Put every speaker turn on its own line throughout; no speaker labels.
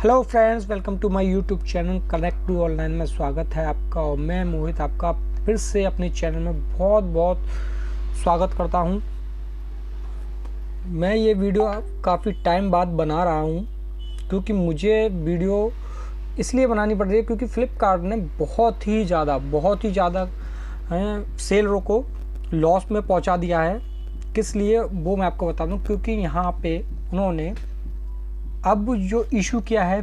Hello friends, welcome to my YouTube channel connect to online में स्वागत है आपका। और मैं मोहित आपका फिर से अपने चैनल में बहुत बहुत स्वागत करता हूं। मैं ये वीडियो काफ़ी टाइम बाद बना रहा हूं क्योंकि मुझे वीडियो इसलिए बनानी पड़ रही है क्योंकि फ्लिपकार्ट ने बहुत ही ज़्यादा सेलरों को लॉस में पहुंचा दिया है। किस लिए वो मैं आपको बता दूं, क्योंकि यहाँ पे उन्होंने अब जो इशू किया है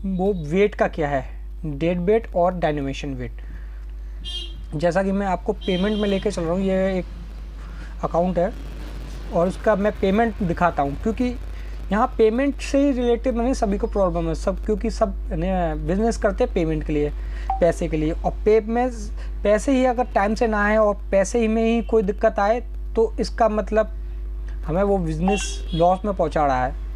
वो वेट का क्या है, डेड वेट और डायनेमेशन वेट। जैसा कि मैं आपको पेमेंट में लेके चल रहा हूँ, ये एक अकाउंट है और उसका मैं पेमेंट दिखाता हूँ क्योंकि यहाँ पेमेंट से ही रिलेटेड मैंने सभी को प्रॉब्लम है सब, क्योंकि सब बिजनेस करते हैं पेमेंट के लिए, पैसे के लिए। और पैसे ही अगर टाइम से ना आए और पैसे ही में ही कोई दिक्कत आए तो इसका मतलब हमें वो बिज़नेस लॉस में पहुँचा रहा है।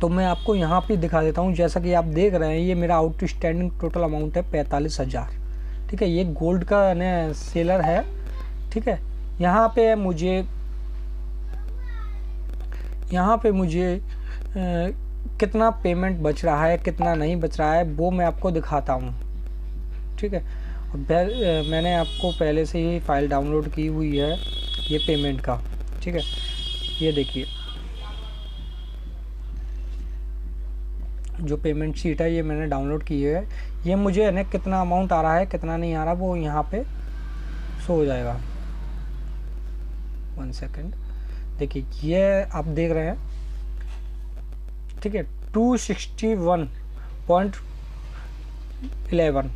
तो मैं आपको यहाँ पे दिखा देता हूँ। जैसा कि आप देख रहे हैं, ये मेरा आउटस्टैंडिंग टोटल अमाउंट है 45,000। ठीक है, ये गोल्ड का सेलर है। ठीक है, यहाँ पे मुझे कितना पेमेंट बच रहा है, कितना नहीं बच रहा है, वो मैं आपको दिखाता हूँ। ठीक है, मैंने आपको पहले से ही फाइल डाउनलोड की हुई है ये पेमेंट का। ठीक है, ये देखिए जो पेमेंट शीट है ये मैंने डाउनलोड की है। ये मुझे कितना अमाउंट आ रहा है कितना नहीं आ रहा वो यहाँ पे शो हो जाएगा। 1 सेकेंड, देखिए ये आप देख रहे हैं। ठीक है, 261.11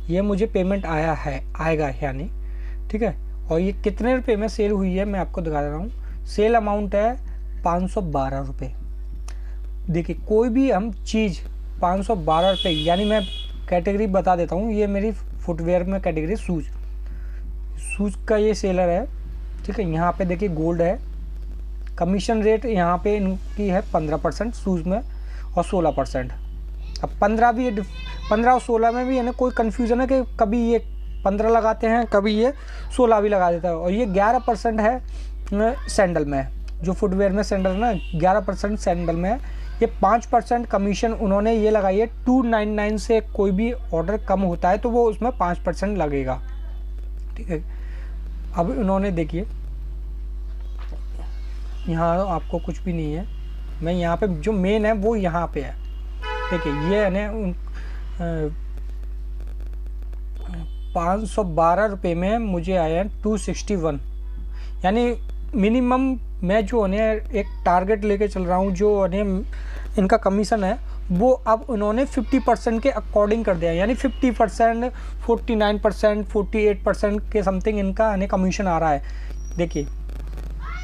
ये मुझे पेमेंट आएगा यानी। ठीक है, और ये कितने रुपए में सेल हुई है मैं आपको दिखा रहा हूँ। सेल अमाउंट है 512 रुपये। देखिए कोई भी हम चीज़ 512 रुपये, यानी मैं कैटेगरी बता देता हूँ। ये मेरी फुटवेयर में कैटेगरी शूज़ का ये सेलर है। ठीक है, यहाँ पे देखिए गोल्ड है। कमीशन रेट यहाँ पे इनकी है 15% शूज़ में और 16%। अब 15 और 16 में भी कोई कन्फ्यूज़न है कि कभी ये 15 लगाते हैं कभी ये 16 भी लगा देता है। और ये 11% है सैंडल में, जो फुटवेयर में सैंडल ना 11% सैंडल में है। ये 5% कमीशन उन्होंने ये लगाई है। 299 से कोई भी ऑर्डर कम होता है तो वो उसमें 5% लगेगा। ठीक है, अब उन्होंने देखिए यहाँ आपको कुछ भी नहीं है। मैं यहाँ पे जो मेन है वो यहाँ पे है। देखिए ये 512 रुपये में मुझे आया है 261, यानी मिनिमम मैं जो एक टारगेट लेके चल रहा हूँ। जो इनका कमीशन है वो अब उन्होंने 50% के अकॉर्डिंग कर दिया, यानी 50%, 49%, 48% के समथिंग इनका कमीशन आ रहा है। देखिए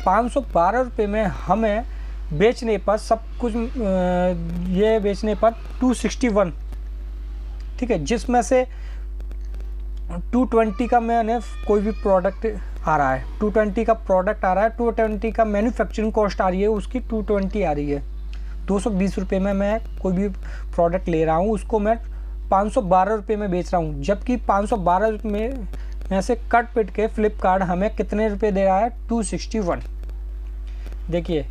512 रुपये में हमें बेचने पर सब कुछ ये बेचने पर 261। ठीक है, जिसमें से 220 का मैंने कोई भी प्रोडक्ट आ रहा है, 220 का प्रोडक्ट आ रहा है, 220 का मैन्युफैक्चरिंग कॉस्ट आ रही है, उसकी 220 आ रही है। 220 रुपये में मैं कोई भी प्रोडक्ट ले रहा हूँ, उसको मैं 512 रुपये में बेच रहा हूँ। जबकि 512 रुपये में से कट पिट के फ्लिपकार्ट हमें कितने रुपए दे रहा है, 261। देखिए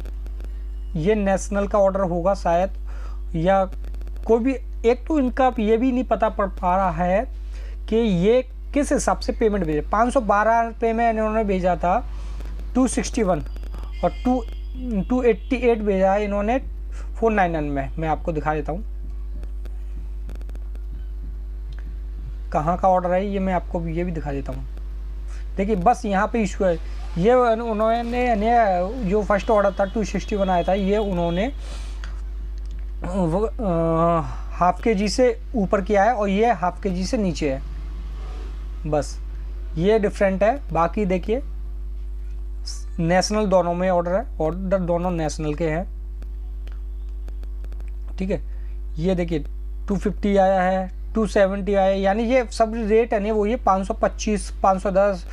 ये नेशनल का ऑर्डर होगा शायद, या कोई भी एक। तो इनका ये भी नहीं पता पड़ पा रहा है कि ये किस हिसाब से पेमेंट भेजे। 512 रुपये में इन्होंने भेजा था 261 और 288 भेजा है इन्होंने 499 में। मैं आपको दिखा देता हूँ कहाँ का ऑर्डर है ये, मैं आपको ये भी दिखा देता हूँ। देखिए बस यहाँ पे इशू है। ये उन्होंने जो फर्स्ट ऑर्डर था 261 आया था, ये उन्होंने हाफ KG से ऊपर किया है और ये हाफ KG से नीचे है। बस ये डिफरेंट है। बाकी देखिए नेशनल दोनों में ऑर्डर दोनों नेशनल के हैं। ठीक है, ये देखिए 250 आया है, 270 आया है, यानी ये सब रेट है वो ये 525, 510।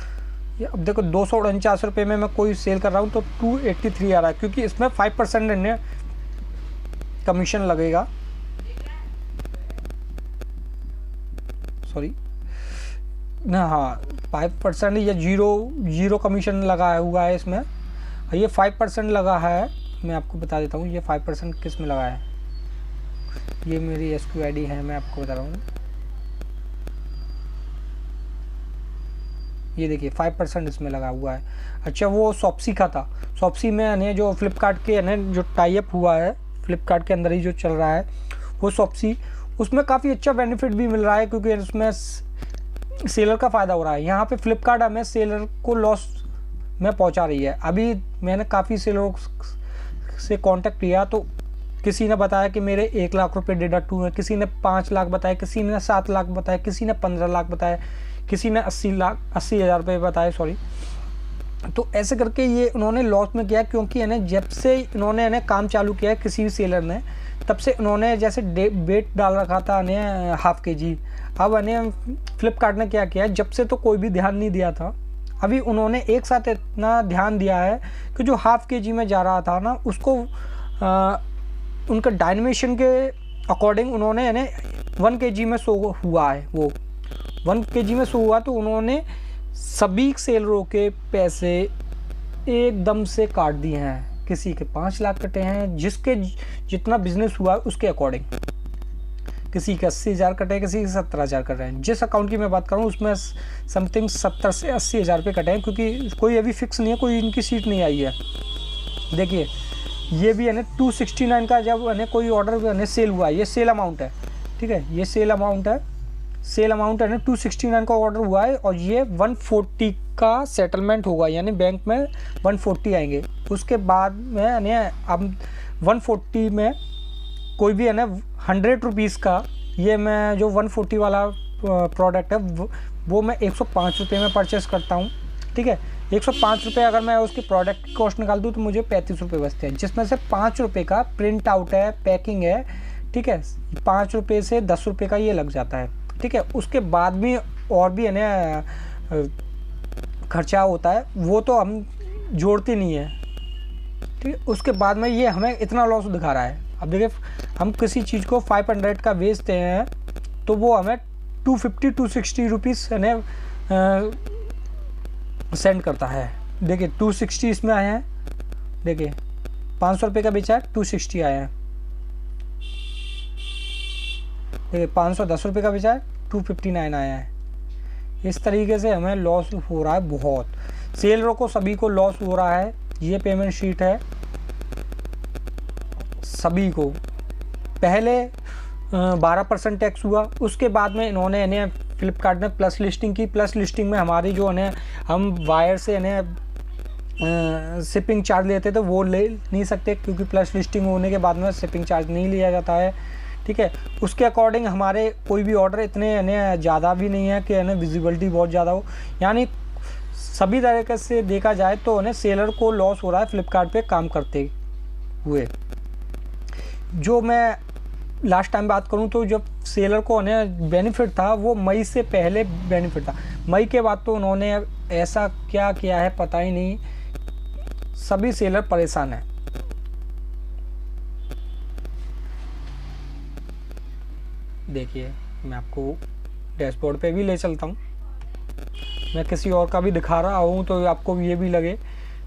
अब देखो 249 रुपये में मैं कोई सेल कर रहा हूँ तो 283 आ रहा है, क्योंकि इसमें 5% इन्हें कमीशन लगेगा। सॉरी ना, हाँ 5% या जीरो कमीशन लगा हुआ है इसमें। ये 5% लगा है। मैं आपको बता देता हूँ ये 5% किस में लगा है। ये मेरी SQ ID है, मैं आपको बता रहा हूँ। ये देखिए 5% इसमें लगा हुआ है। अच्छा, वो शॉप्सी का था। शॉप्सी में यानी जो फ्लिपकार्ट के यानी जो टाई अप हुआ है फ्लिपकार्ट के अंदर ही जो चल रहा है वो शॉप्सी, उसमें काफ़ी अच्छा बेनिफिट भी मिल रहा है क्योंकि उसमें सेलर का फ़ायदा हो रहा है। यहाँ पे फ्लिपकार्ट हमें सेलर को लॉस में पहुँचा रही है। अभी मैंने काफ़ी सेलरों से कांटेक्ट किया तो किसी ने बताया कि मेरे 1 लाख रुपए डिडक्ट हुए, किसी ने 5 लाख बताया, किसी ने 7 लाख बताया, किसी ने 15 लाख बताया, किसी ने 80,000 रुपये बताए, सॉरी। तो ऐसे करके ये उन्होंने लॉस में किया क्योंकि यानी जब से इन्होंने यानी काम चालू किया है किसी भी सेलर ने, तब से उन्होंने जैसे वेट डाल रखा था यानी ½ kg। अब यानी फ्लिपकार्ट ने क्या किया है, जब से तो कोई भी ध्यान नहीं दिया था, अभी उन्होंने एक साथ इतना ध्यान दिया है कि जो ½ kg में जा रहा था ना उसको उनका डायमेंशन के अकॉर्डिंग उन्होंने यानी 1 kg में शो हुआ है। वो 1 kg में शो हुआ तो उन्होंने सभी सेलरों के पैसे एकदम से काट दिए हैं। किसी के 5 लाख कटे हैं, जिसके जितना बिजनेस हुआ उसके अकॉर्डिंग। किसी के 80,000 कटे, किसी के 70,000 कट रहे हैं। जिस अकाउंट की मैं बात करूँ उसमें समथिंग 70 से 80,000 रुपये कटे हैं क्योंकि कोई अभी फिक्स नहीं है, कोई इनकी सीट नहीं आई है। देखिए ये भी है ना 269 का जब है कोई ऑर्डर सेल हुआ है, ये सेल अमाउंट है, ठीक है, ये सेल अमाउंट है। सेल अमाउंट है ना 269 का ऑर्डर हुआ है और ये 140 का सेटलमेंट होगा, यानी बैंक में 140 आएंगे। उसके बाद में यानी अब 140 में कोई भी है ना 100 रुपीज़ का, ये मैं जो 140 वाला प्रोडक्ट है वो मैं 105 रुपये में परचेस करता हूँ, ठीक है। 105 रुपये अगर मैं उसकी प्रोडक्ट की कॉस्ट निकाल दूँ तो मुझे 35 रुपये बचते हैं, जिसमें से 5 रुपये का प्रिंट आउट है, पैकिंग है, ठीक है। 5 रुपये से 10 रुपये का ये लग जाता है, ठीक है। उसके बाद भी और भी है ना खर्चा होता है, वो तो हम जोड़ते नहीं है, ठीक है। उसके बाद में ये हमें इतना लॉस दिखा रहा है। अब देखिए हम किसी चीज़ को 500 का बेचते हैं तो वो हमें 250-260 रुपीज़ सेंड करता है। देखिए 260 इसमें आए हैं, देखिए 500 रुपये का बेचा है, 260 आए हैं। देखिए 510 रुपये का बेचा है, 259 आया है। इस तरीके से हमें लॉस हो रहा है बहुत। सेलरों को सभी को लॉस हो रहा है। ये पेमेंट शीट है सभी को। पहले 12% टैक्स हुआ, उसके बाद में इन्होंने यानी फ्लिपकार्ट ने प्लस लिस्टिंग की। प्लस लिस्टिंग में हमारी जो है हम वायर से यानी शिपिंग चार्ज लेते थे वो ले नहीं सकते क्योंकि प्लस लिस्टिंग होने के बाद में शिपिंग चार्ज नहीं लिया जाता है, ठीक है। उसके अकॉर्डिंग हमारे कोई भी ऑर्डर इतने यानी ज़्यादा भी नहीं है कि यानी विजिबिलिटी बहुत ज़्यादा हो। यानी सभी तरीके से देखा जाए तो यानी सेलर को लॉस हो रहा है फ्लिपकार्ट पे काम करते हुए। जो मैं लास्ट टाइम बात करूं तो जब सेलर को उन्हें बेनिफिट था वो मई से पहले बेनिफिट था। मई के बाद तो उन्होंने ऐसा क्या किया है पता ही नहीं, सभी सेलर परेशान हैं। देखिए मैं आपको डैशबोर्ड पे भी ले चलता हूँ, मैं किसी और का भी दिखा रहा हूँ तो आपको ये भी लगे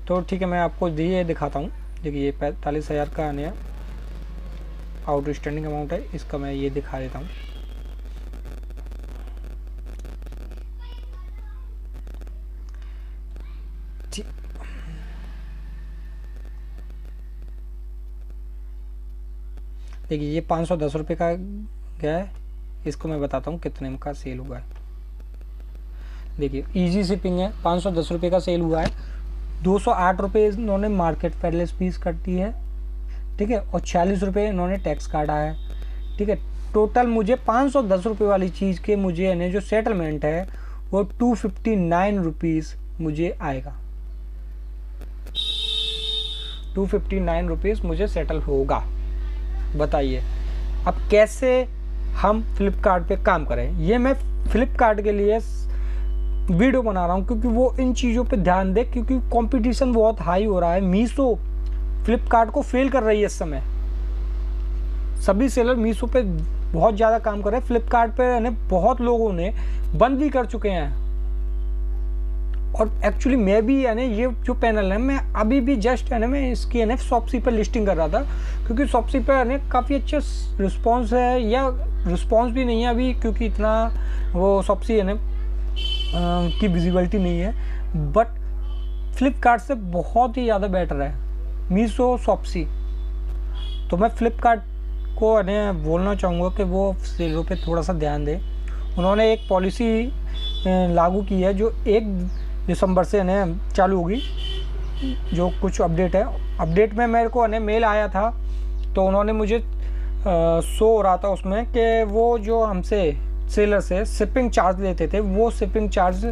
तो ठीक है, मैं आपको ये दिखाता हूँ। देखिए ये 45,000 का नया आउटस्टैंडिंग अमाउंट है, इसका मैं ये दिखा देता हूँ। देखिए ये 510 रुपये का गया है, इसको मैं बताता हूँ कितने का सेल हुआ है। देखिए इजी शिपिंग है, 510 रुपये का सेल हुआ है। 208 रुपये इन्होंने मार्केट पैरलेस फीस कटी है, ठीक है, और 46 रुपये इन्होंने टैक्स काटा है, ठीक है। टोटल मुझे 510 रुपये वाली चीज़ के मुझे यानी जो सेटलमेंट है वो 259 रुपीज़ मुझे आएगा। 259 रुपीज़ मुझे सेटल होगा। बताइए अब कैसे हम फ्लिपकार्ट पे काम करें। ये मैं फ्लिपकार्ट के लिए वीडियो बना रहा हूँ क्योंकि वो इन चीज़ों पे ध्यान दे, क्योंकि कंपटीशन बहुत हाई हो रहा है। मीशो फ्लिपकार्ट को फेल कर रही है इस समय। सभी सेलर मीशो पे बहुत ज़्यादा काम कर रहे हैं। फ्लिपकार्ट पे यानी बहुत लोगों ने बंद भी कर चुके हैं और एक्चुअली मैं भी है ना ये जो पैनल है मैं अभी भी जस्ट है ना मैं इसकी है ना शॉप्सी पर लिस्टिंग कर रहा था, क्योंकि शॉप्सी पर है ना काफ़ी अच्छा रिस्पॉन्स है, या रिस्पॉन्स भी नहीं है अभी क्योंकि इतना वो शॉप्सी है ना की विजिबिलिटी नहीं है, बट फ्लिपकार्ट से बहुत ही ज़्यादा बेटर है मीशो शॉप्सी। तो मैं फ्लिपकार्ट को है ना बोलना चाहूँगा कि वो सेलरों पे थोड़ा सा ध्यान दें। उन्होंने एक पॉलिसी लागू की है जो 1 दिसंबर से है ना चालू होगी, जो कुछ अपडेट है। अपडेट में मेरे को है ना मेल आया था, तो उन्होंने मुझे शो हो रहा था उसमें कि वो जो हमसे सेलर से शिपिंग चार्ज लेते थे वो शिपिंग चार्ज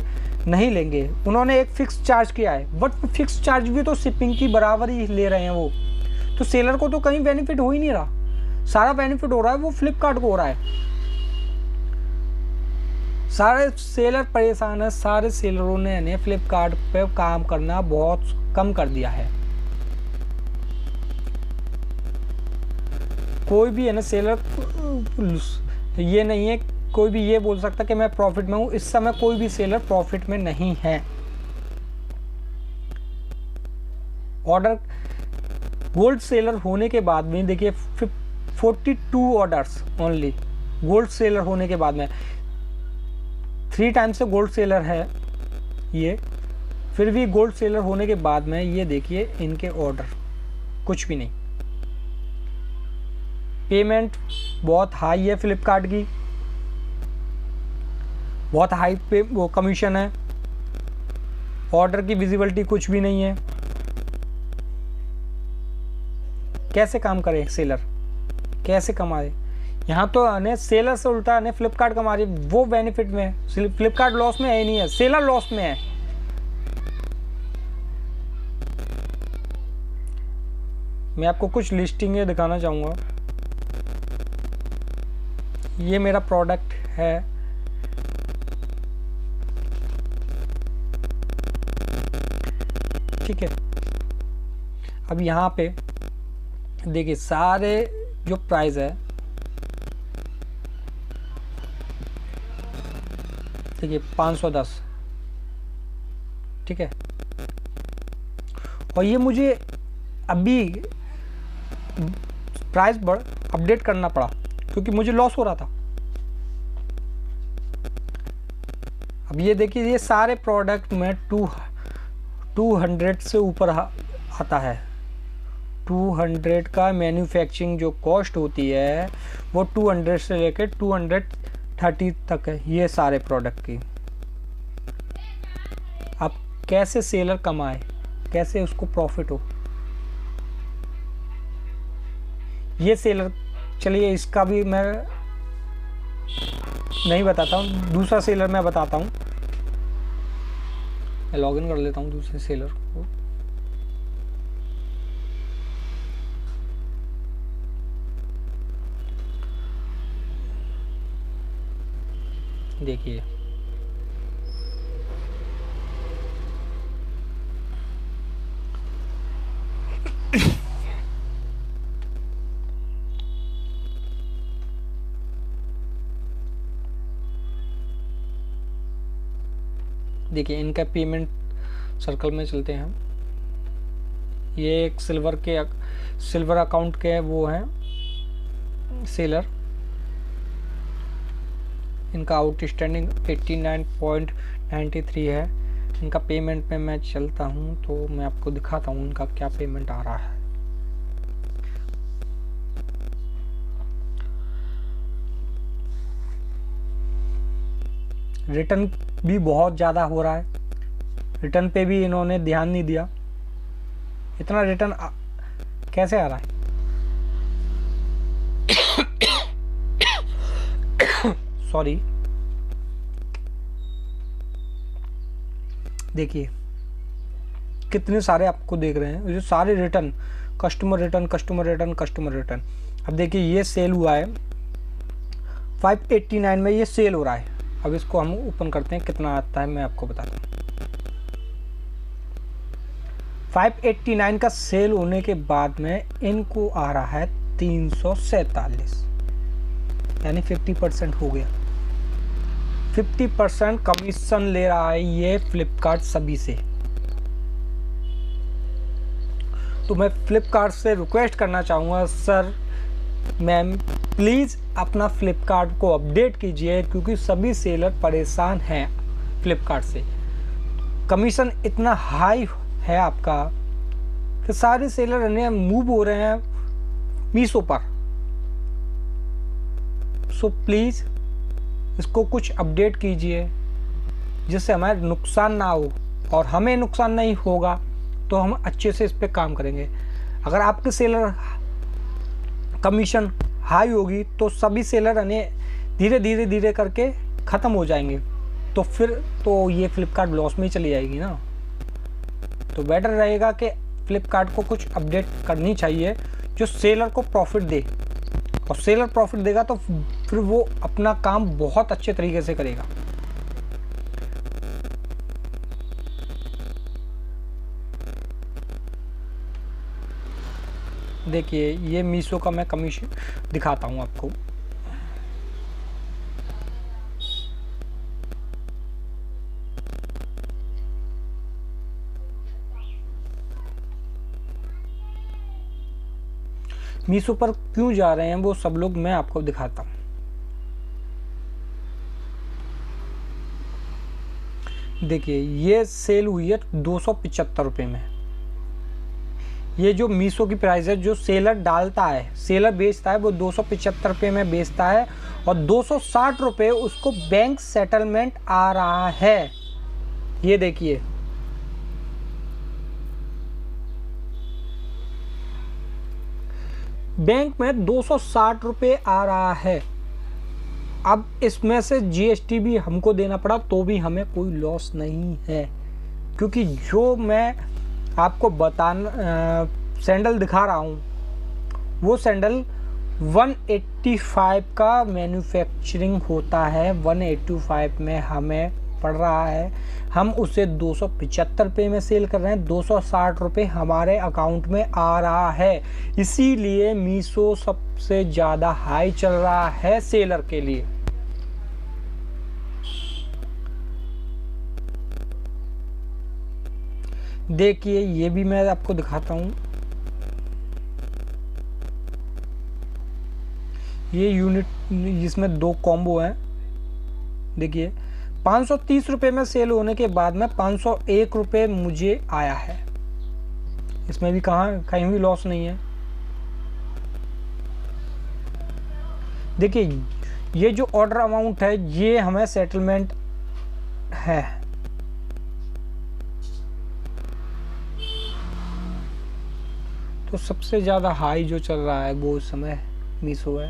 नहीं लेंगे। उन्होंने एक फ़िक्स चार्ज किया है, बट फिक्स चार्ज भी तो शिपिंग की बराबर ही ले रहे हैं वो, तो सेलर को तो कहीं बेनिफिट हो ही नहीं रहा। सारा बेनिफिट हो रहा है वो फ्लिपकार्ट को हो रहा है। सारे सेलर परेशान है, सारे सेलरों ने फ्लिपकार्ट पे काम करना बहुत कम कर दिया है। कोई भी है ना सेलर ये नहीं है, कोई भी ये बोल सकता कि मैं प्रॉफिट में हूँ। इस समय कोई भी सेलर प्रॉफिट में नहीं है। ऑर्डर गोल्ड सेलर होने के बाद में देखिए 42 ऑर्डर्स ओनली गोल्ड सेलर होने के बाद में, 3 टाइम्स से गोल्ड सेलर है ये, फिर भी गोल्ड सेलर होने के बाद में ये देखिए इनके ऑर्डर कुछ भी नहीं। पेमेंट बहुत हाई है फ्लिपकार्ट की, बहुत हाई पे वो कमीशन है। ऑर्डर की विजिबिलिटी कुछ भी नहीं है। कैसे काम करे सेलर, कैसे कमाए? यहाँ तो ने सेलर से उल्टा ने फ्लिपकार्ट कमा रही, वो बेनिफिट में है। फ्लिपकार्ट लॉस में है ही नहीं है, सेलर लॉस में है। मैं आपको कुछ लिस्टिंग दिखाना चाहूँगा। ये मेरा प्रोडक्ट है, ठीक है। अब यहाँ पे देखिए सारे जो प्राइस है, देखिए 510, ठीक है। और ये मुझे अभी प्राइस अपडेट करना पड़ा क्योंकि मुझे लॉस हो रहा था। अब ये देखिए ये सारे प्रोडक्ट में 200 से ऊपर आता है। 200 का मैन्युफैक्चरिंग जो कॉस्ट होती है वो 200 से लेकर 230 तक है ये सारे प्रोडक्ट की। अब कैसे सेलर कमाए, कैसे उसको प्रॉफिट हो? ये सेलर, चलिए इसका भी मैं नहीं बताता हूँ, दूसरा सेलर मैं बताता हूँ। मैं लॉगिन कर लेता हूँ दूसरे सेलर को। देखिए देखिए इनका पेमेंट सर्कल में चलते हैं। ये एक सिल्वर अकाउंट के वो हैं सेलर। इनका आउटस्टैंडिंग 89.93 है। इनका पेमेंट में मैं चलता हूँ तो मैं आपको दिखाता हूँ इनका क्या पेमेंट आ रहा है। रिटर्न भी बहुत ज़्यादा हो रहा है, रिटर्न पे भी इन्होंने ध्यान नहीं दिया। इतना रिटर्न कैसे आ रहा है? सॉरी। देखिए कितने सारे आपको देख रहे हैं, ये सारे return, customer return, customer return, customer return. अब देखिए ये सेल हुआ है 589 में, ये सेल हो रहा है। अब इसको हम ओपन करते हैं, कितना आता है मैं आपको बताता हूँ। 589 का सेल होने के बाद में इनको आ रहा है 347, यानी 50% हो गया। 50% कमीशन ले रहा है ये फ्लिपकार्ट सभी से। तो मैं फ्लिपकार्ट से रिक्वेस्ट करना चाहूँगा, सर मैम प्लीज़ अपना फ्लिपकार्ट को अपडेट कीजिए, क्योंकि सभी सेलर परेशान हैं फ्लिपकार्ट से। कमीशन इतना हाई है आपका कि सारे सेलर मूव हो रहे हैं मीशो पर। सो प्लीज़ इसको कुछ अपडेट कीजिए जिससे हमारे नुकसान ना हो, और हमें नुकसान नहीं होगा तो हम अच्छे से इस पे काम करेंगे। अगर आपके सेलर कमीशन हाई होगी तो सभी सेलर धीरे धीरे धीरे करके ख़त्म हो जाएंगे, तो फिर तो ये फ्लिपकार्ट लॉस में ही चली जाएगी ना। तो बेटर रहेगा कि फ्लिपकार्ट को कुछ अपडेट करनी चाहिए जो सेलर को प्रॉफिट दे, और सेलर प्रॉफिट देगा तो फिर वो अपना काम बहुत अच्छे तरीके से करेगा। देखिए ये मीशो का मैं कमीशन दिखाता हूँ आपको। मीशो पर क्यों जा रहे हैं वो सब लोग मैं आपको दिखाता हूँ। देखिए ये सेल हुई है 275 रुपये में। ये जो मीशो की प्राइस है, जो सेलर डालता है, सेलर बेचता है, वो 275 रुपये में बेचता है, और 260 रुपये उसको बैंक सेटलमेंट आ रहा है। ये देखिए बैंक में 260 रुपये आ रहा है। अब इसमें से जीएसटी भी हमको देना पड़ा तो भी हमें कोई लॉस नहीं है, क्योंकि जो मैं आपको सैंडल दिखा रहा हूँ वो सैंडल 185 का मैन्युफैक्चरिंग होता है। 185 में हमें पड़ रहा है, हम उसे 275 रुपये में सेल कर रहे हैं। 260 रुपये हमारे अकाउंट में आ रहा है, इसीलिए मीशो सबसे ज़्यादा हाई चल रहा है सेलर के लिए। देखिए ये भी मैं आपको दिखाता हूँ। ये यूनिट जिसमें 2 कॉम्बो हैं। देखिए 530 रुपये में सेल होने के बाद में 501 रुपये मुझे आया है। इसमें भी कहीं भी लॉस नहीं है। देखिए ये जो ऑर्डर अमाउंट है ये हमें सेटलमेंट है। तो सबसे ज़्यादा हाई जो चल रहा है वो इस समय मीशो है,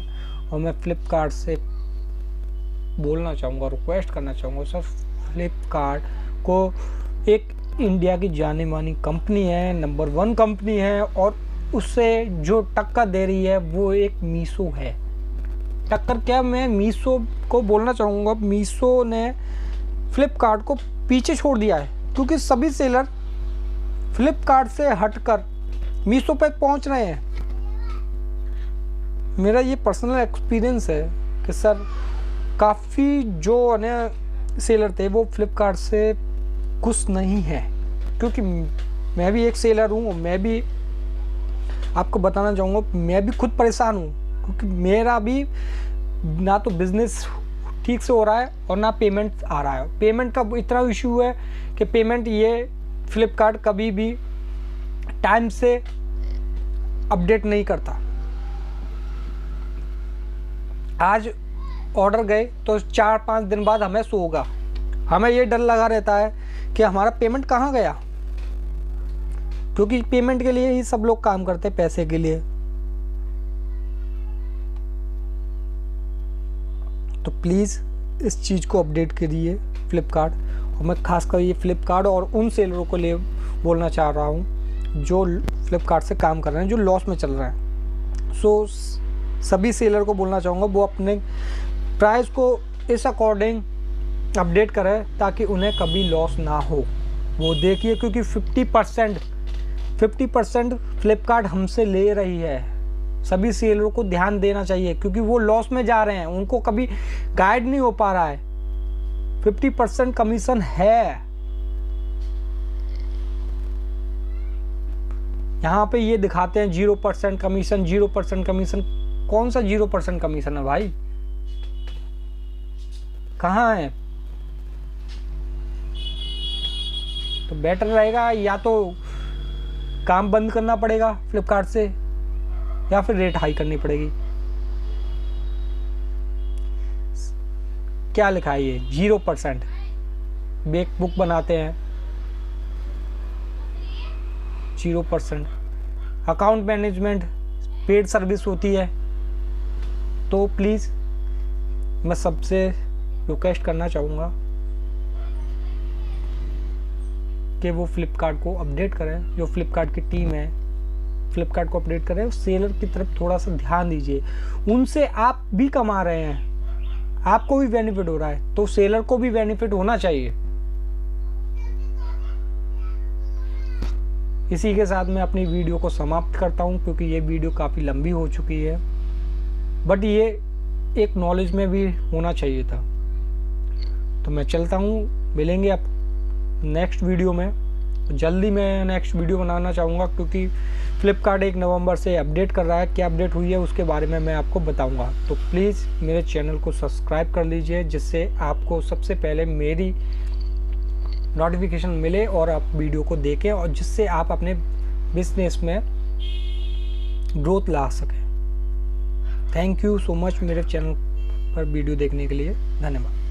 और मैं फ्लिपकार्ट से बोलना चाहूँगा, रिक्वेस्ट करना चाहूँगा सर, फ्लिपकार्ट को एक इंडिया की जानी मानी कंपनी है, नंबर 1 कंपनी है, और उससे जो टक्कर दे रही है वो एक मीशो है। टक्कर क्या, मैं मीशो को बोलना चाहूँगा, मीशो ने फ्लिपकार्ट को पीछे छोड़ दिया है, क्योंकि सभी सेलर फ्लिपकार्ट से हटकर मीशो पे पहुँच रहे हैं। मेरा ये पर्सनल एक्सपीरियंस है कि सर काफ़ी जो अन्य सेलर थे वो फ्लिपकार्ट से खुश नहीं है, क्योंकि मैं भी एक सेलर हूँ। मैं भी आपको बताना चाहूँगा, मैं भी खुद परेशान हूँ, क्योंकि मेरा भी ना तो बिज़नेस ठीक से हो रहा है और ना पेमेंट आ रहा है। पेमेंट का इतना इशू है कि पेमेंट ये फ्लिपकार्ट कभी भी टाइम से अपडेट नहीं करता। आज ऑर्डर गए तो 4-5 दिन बाद हमें शो होगा। हमें ये डर लगा रहता है कि हमारा पेमेंट कहाँ गया, क्योंकि पेमेंट के लिए ही सब लोग काम करते हैं, पैसे के लिए। तो प्लीज़ इस चीज़ को अपडेट करिए फ्लिपकार्ट। और मैं खासकर ये फ्लिपकार्ट और उन सेलरों को ले बोलना चाह रहा हूँ जो फ्लिपकार्ट से काम कर रहे हैं, जो लॉस में चल रहे हैं। सो सभी सेलर को बोलना चाहूँगा वो अपने प्राइस को इस अकॉर्डिंग अपडेट करें ताकि उन्हें कभी लॉस ना हो। वो देखिए, क्योंकि 50% फ्लिपकार्ट हमसे ले रही है। सभी सेलरों को ध्यान देना चाहिए, क्योंकि वो लॉस में जा रहे हैं, उनको कभी गाइड नहीं हो पा रहा है। 50% कमीशन है। यहाँ पे ये दिखाते हैं 0% कमीशन, 0% कमीशन। कौन सा 0% कमीशन है भाई, कहाँ है? तो बेटर रहेगा या तो काम बंद करना पड़ेगा फ्लिपकार्ट से, या फिर रेट हाई करनी पड़ेगी। क्या लिखा है ये? 0%। बेक बुक बनाते हैं 0%। अकाउंट मैनेजमेंट पेड सर्विस होती है। तो प्लीज़ मैं सबसे रिक्वेस्ट करना चाहूँगा कि वो फ्लिपकार्ट को अपडेट करें। जो फ्लिपकार्ट की टीम है, फ्लिपकार्ट को अपडेट करें। सेलर की तरफ थोड़ा सा ध्यान दीजिए। उनसे आप भी कमा रहे हैं, आपको भी बेनिफिट हो रहा है, तो सेलर को भी बेनिफिट होना चाहिए। इसी के साथ मैं अपनी वीडियो को समाप्त करता हूं, क्योंकि ये वीडियो काफ़ी लंबी हो चुकी है, बट ये एक नॉलेज में भी होना चाहिए था। तो मैं चलता हूं, मिलेंगे अब नेक्स्ट वीडियो में। जल्दी मैं नेक्स्ट वीडियो बनाना चाहूँगा, क्योंकि फ्लिपकार्ट 1 नवंबर से अपडेट कर रहा है। क्या अपडेट हुई है उसके बारे में मैं आपको बताऊंगा। तो प्लीज़ मेरे चैनल को सब्सक्राइब कर लीजिए, जिससे आपको सबसे पहले मेरी नोटिफिकेशन मिले और आप वीडियो को देखें, और जिससे आप अपने बिजनेस में ग्रोथ ला सकें। थैंक यू सो मच मेरे चैनल पर वीडियो देखने के लिए। धन्यवाद।